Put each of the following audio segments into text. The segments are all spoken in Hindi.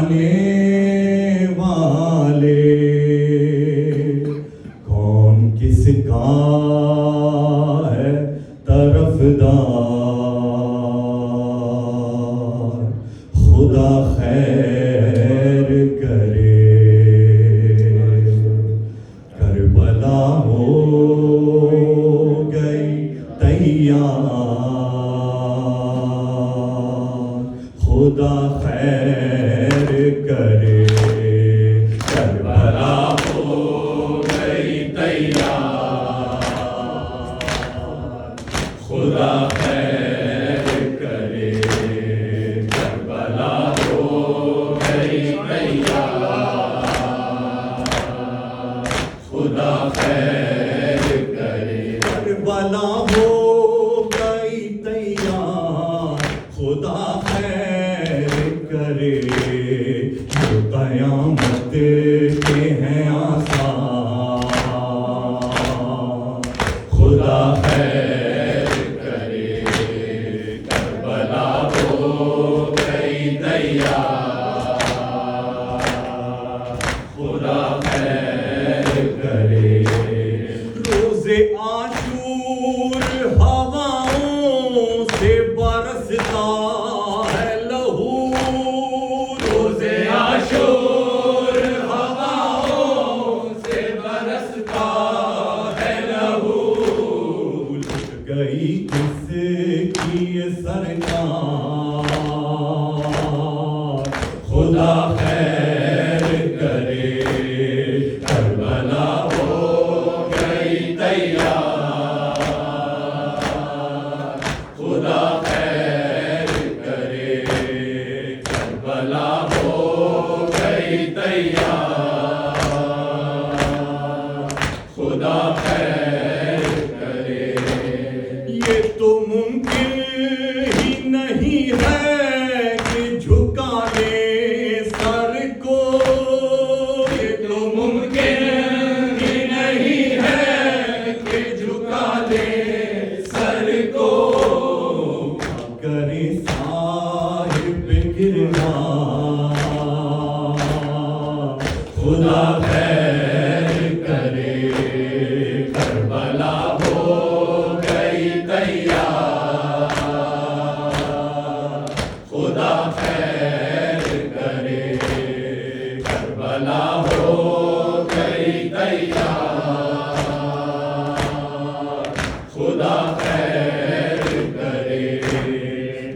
जाने वाले कौन किसका है तरफदार, खुदा खैर करे। करबला हो गई तैयार, खुदा खैर करे। करबला हो गई तैयार, खुदा खैर करे। करबला हो गई तैयार, खुदा खैर करे। करबला हो गई तैयार, खुदा खैर करे। जो कयामत के हैं आसार, खुदा खैर करे। करबला हो गई तैयार, खुदा खैर करे। रोज़े आशूर हवाओं से बरसता है लहू, रोज़े आशूर हवाओं से बरसता है लहू। लुट गई किसकी ये सरकार, खुदा खैर करे। करबला हो गई तैयार, खुदा खैर करे। करबला हो गई तैयार, खुदा खैर करे। ये तो मुमकिन ही नहीं है कि झुका ले सर को, ये तो मुमकिन ही नहीं है कि झुका ले सर को। करे साहिब किरदार, खुदा खैर करे। करबला हो गई तैयार, खुदा खैर करे। करबला हो गई तैयार, खुदा खैर करे।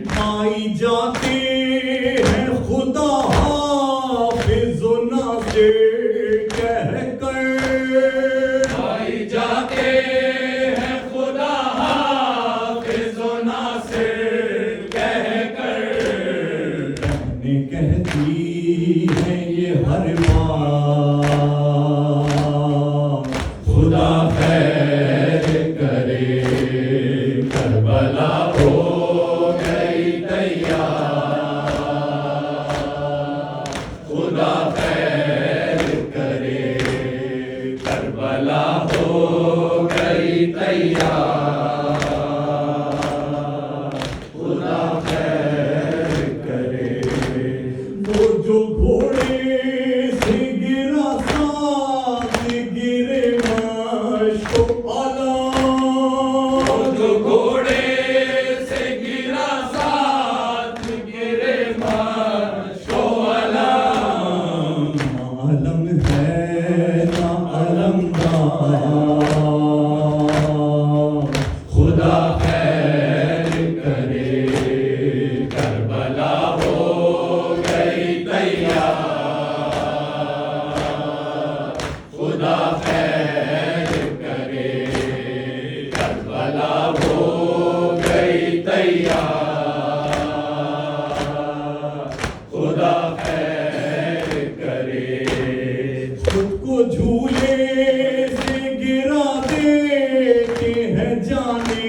माई जाते हैं खुदा हाफिज़ नासिर कहकर, माई जाते हैं खुदा हाफिज़ नासिर कहकर। कहने कहती है ये हर बार, खुदा खैर करे। करबला हो गई तैयार, खुदा खैर करे। करबला हो गई तैयार, खुदा खैर करे। वो जो घोड़े से गिरा साथ गिरे मश्को आला, वो जो घोड़े से गिरा साथ गिरे मश्को आला। आलम है ना अलमदार, खुदा खैर करे। करबला हो गई तैयार, खुदा खैर करे। करबला हो गई तैयार, खुदा खैर करे। खुद को झूले से गिरा देते हैं जाने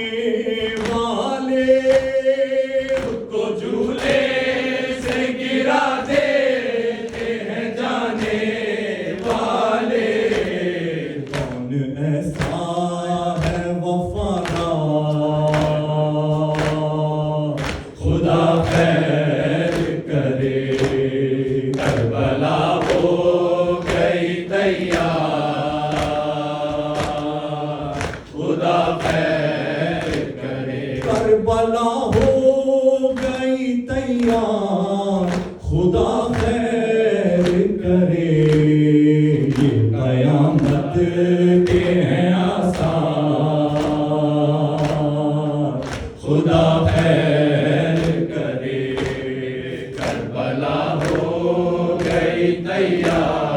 वाले, खुद को झूले से गिरा देते हैं जाने वाले। कौन ऐसा है वफादार, खुदा खैर करे। हो गई तैयार